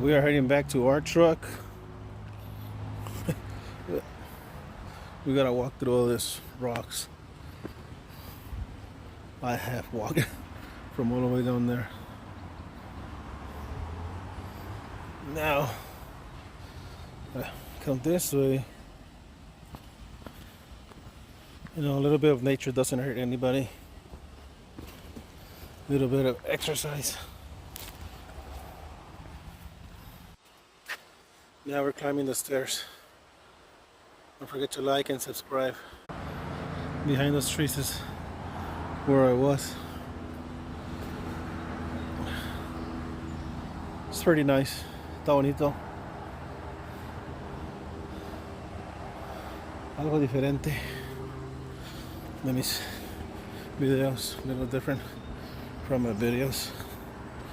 We are heading back to our truck. We gotta walk through all this rocks. I have walked from all the way down there. Now, come this way. You know, a little bit of nature doesn't hurt anybody. A little bit of exercise. Now we're climbing the stairs. Don't forget to like and subscribe. Behind those trees is where I was. It's pretty nice. Está bonito. Algo diferente de mis videos. A little different from my videos.